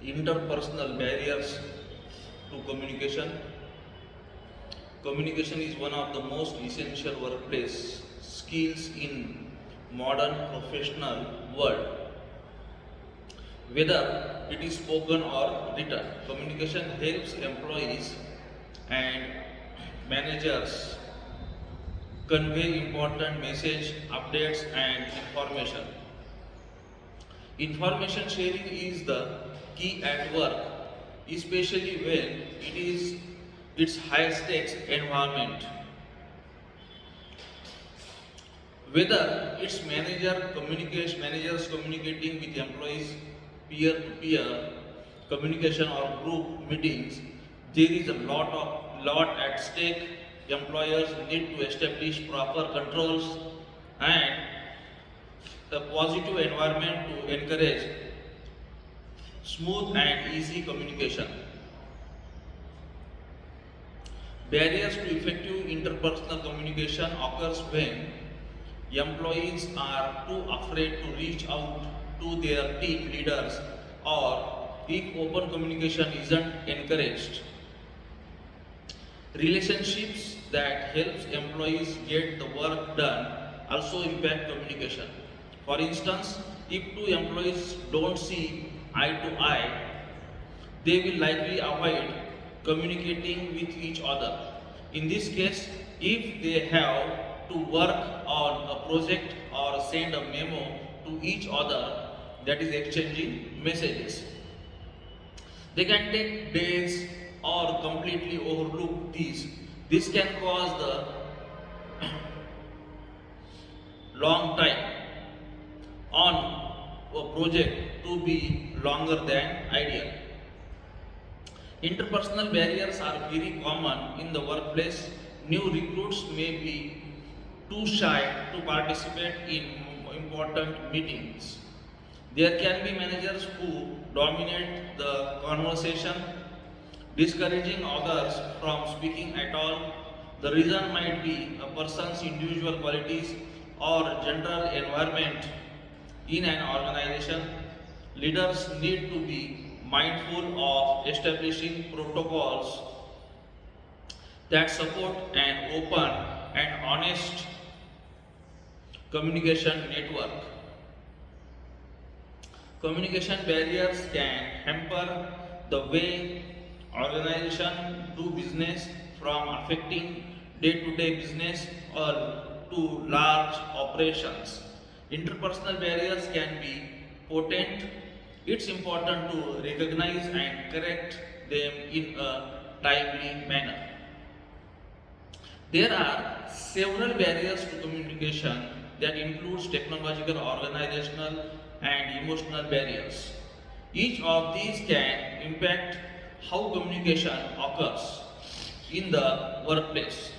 Interpersonal barriers to communication. Communication is one of the most essential workplace skills in modern professional world. Whether it is spoken or written, communication helps employees and managers convey important message, updates and information. Information sharing is the key at work, especially when its high stakes environment. Whether it's managers communicating with employees, peer-to-peer communication or group meetings, there is a lot at stake. Employers need to establish proper controls and a positive environment to encourage smooth and easy communication. Barriers to effective interpersonal communication occurs when employees are too afraid to reach out to their team leaders or if open communication isn't encouraged. Relationships that helps employees get the work done also impact communication. For instance, if two employees don't see eye to eye, they will likely avoid communicating with each other. In this case, if they have to work on a project or send a memo to each other, that is exchanging messages, they can take days or completely overlook these. This can cause the long time on a project to be longer than ideal. Interpersonal barriers are very common in the workplace. New recruits may be too shy to participate in important meetings. There can be managers who dominate the conversation, discouraging others from speaking at all. The reason might be a person's individual qualities or general environment in an organization. Leaders need to be mindful of establishing protocols that support an open and honest communication network. Communication barriers can hamper the way organizations do business, from affecting day-to-day business or to large operations. Interpersonal barriers can be potent. It's important to recognize and correct them in a timely manner. There are several barriers to communication that includes technological, organizational, and emotional barriers. Each of these can impact how communication occurs in the workplace.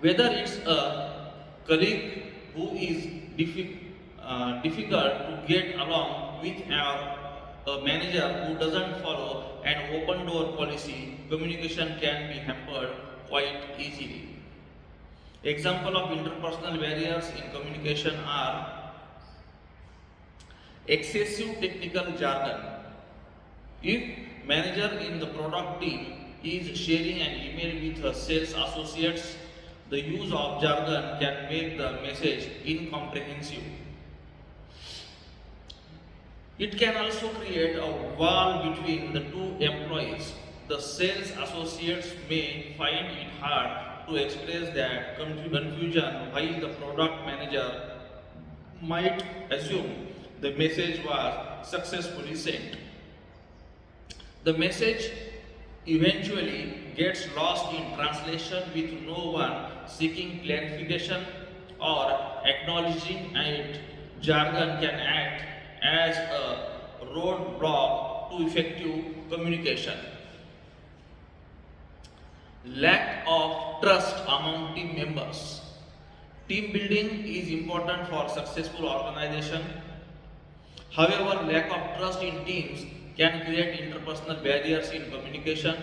Whether it's a colleague who is difficult to get along with or a manager who doesn't follow an open door policy, communication can be hampered quite easily. Example of interpersonal barriers in communication are excessive technical jargon. If manager in the product team is sharing an email with her sales associates, the use of jargon can make the message incomprehensible. It can also create a wall between the two employees. The sales associates may find it hard to express that confusion, while the product manager might assume the message was successfully sent. The message eventually gets lost in translation with no one seeking clarification or acknowledging it. Jargon can act as a roadblock to effective communication. Lack of trust among team members. Team building is important for successful organization. However, lack of trust in teams can create interpersonal barriers in communication.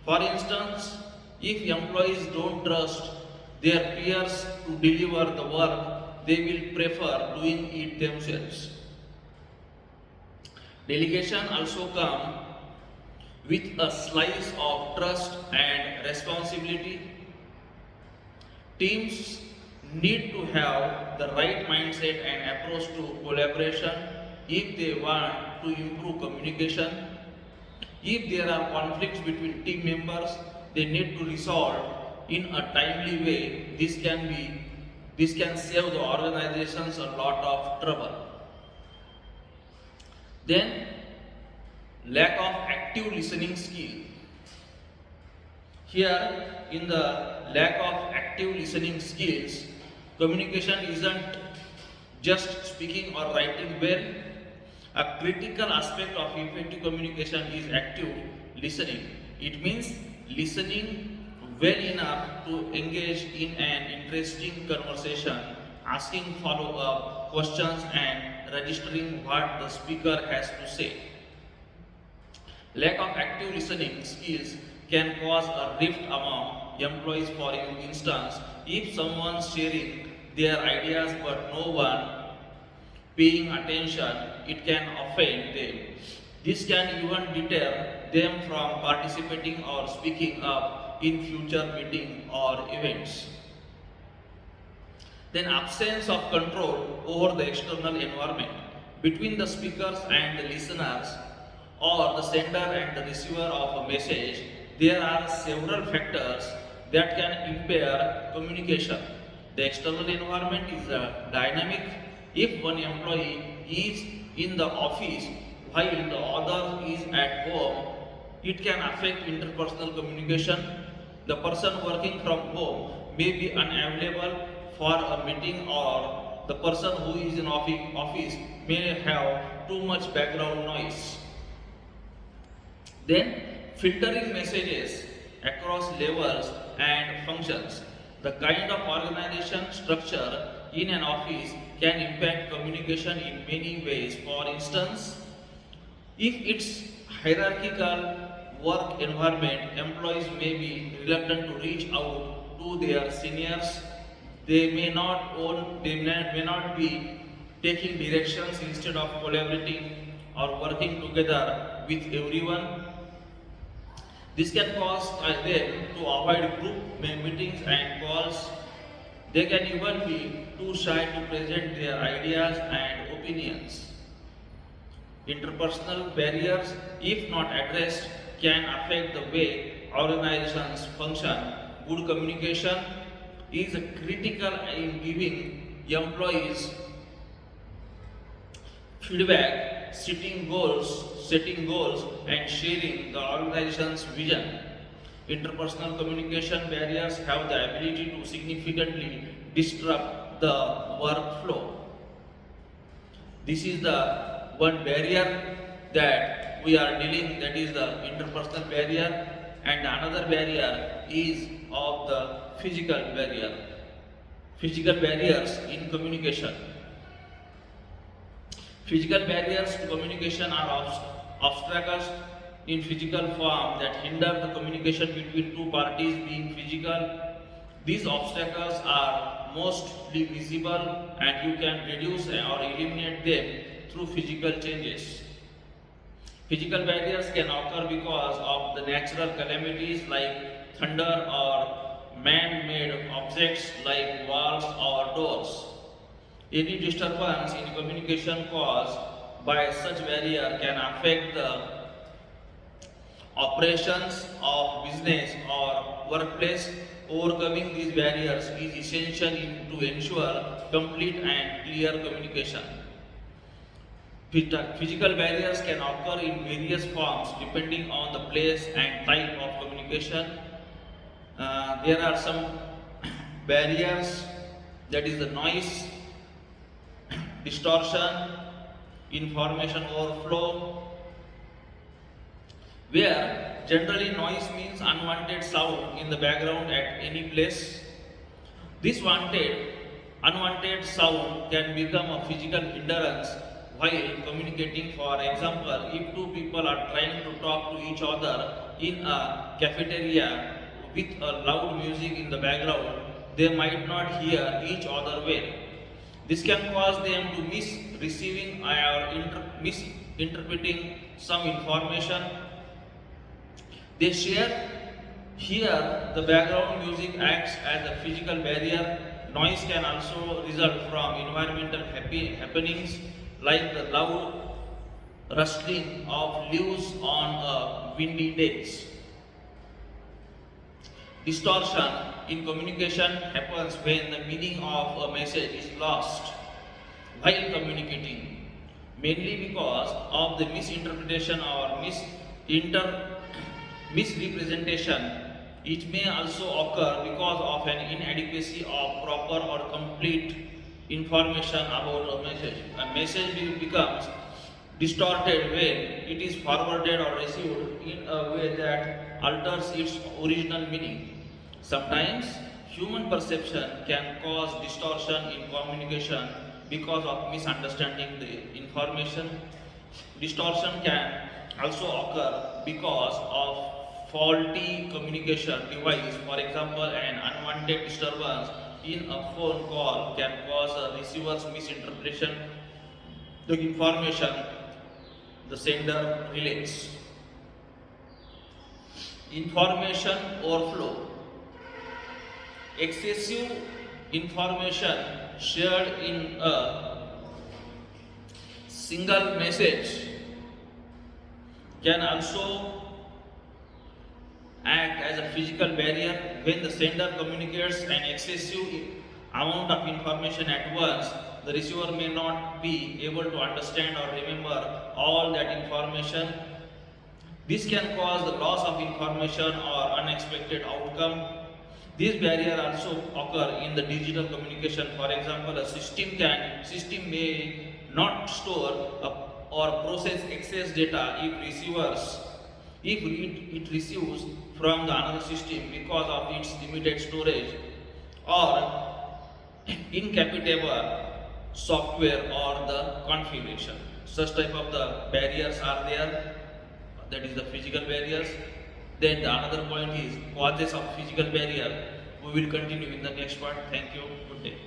For instance, if employees don't trust their peers to deliver the work, they will prefer doing it themselves. Delegation also come with a slice of trust and responsibility. Teams need to have the right mindset and approach to collaboration if they want to improve communication. If there are conflicts between team members, they need to resolve in a timely way. This can save the organizations a lot of trouble. Then lack of active listening skill. Here, in the lack of active listening skills, communication isn't just speaking or writing well. A critical aspect of effective communication is active listening. It means listening well enough to engage in an interesting conversation, asking follow up questions, and registering what the speaker has to say. Lack of active listening skills can cause a rift among employees. For instance, if someone's sharing their ideas but no one paying attention, it can offend them. This can even deter them from participating or speaking up in future meetings or events. Then absence of control over the external environment between the speakers and the listeners, or the sender and the receiver of a message. There are several factors that can impair communication. The external environment is dynamic. If one employee is in the office while the other is at home, it can affect interpersonal communication. The person working from home may be unavailable for a meeting, or the person who is in office may have too much background noise. Then filtering messages across levels and functions. The kind of organization structure in an office can impact communication in many ways. For instance, if it's hierarchical work environment, employees may be reluctant to reach out to their seniors. They may not be taking directions instead of collaborating or working together with everyone. This can cause them to avoid group meetings and calls. They can even be too shy to present their ideas and opinions. Interpersonal barriers, if not addressed, can affect the way organizations function. Good communication is critical in giving employees feedback, setting goals, and sharing the organization's vision. Interpersonal communication barriers have the ability to significantly disrupt the workflow. This is the one barrier that we are dealing, that is the interpersonal barrier, and another barrier is of the physical barrier. Physical barriers in communication. Physical barriers to communication are obstacles in physical form that hinder the communication between two parties being physical. These obstacles are mostly visible, and you can reduce or eliminate them through physical changes. Physical barriers can occur because of the natural calamities like thunder, or man-made objects like walls or doors. Any disturbance in communication caused by such barrier can affect the operations of business or workplace. Overcoming these barriers is essential to ensure complete and clear communication. Physical barriers can occur in various forms depending on the place and type of communication. There are some barriers, that is the noise, distortion, information overflow, where generally noise means unwanted sound in the background at any place. This unwanted sound can become a physical hindrance while communicating. For example, if two people are trying to talk to each other in a cafeteria with a loud music in the background, they might not hear each other well. This can cause them to miss interpreting some information they share. Here, the background music acts as a physical barrier. Noise can also result from environmental happenings like the loud rustling of leaves on a windy days. Distortion in communication happens when the meaning of a message is lost while communicating, mainly because of the misinterpretation or misrepresentation. It may also occur because of an inadequacy of proper or complete information about a message. A message becomes distorted when it is forwarded or received in a way that alters its original meaning. Sometimes human perception can cause distortion in communication because of misunderstanding the information. Distortion can also occur because of faulty communication device. For example, an unwanted disturbance in a phone call can cause a receiver's misinterpretation the information the sender relates. Information overflow. Excessive information shared in a single message can also act as a physical barrier. When the sender communicates an excessive amount of information at once, the receiver may not be able to understand or remember all that information. This can cause the loss of information or unexpected outcome. These barriers also occur in the digital communication. For example, a system may not store or process excess data if it receives from the another system because of its limited storage or incompatible software or the configuration. Such type of the barriers are there. That is the physical barriers. Then the another point is causes of physical barrier. We will continue in the next part. Thank you. Good day.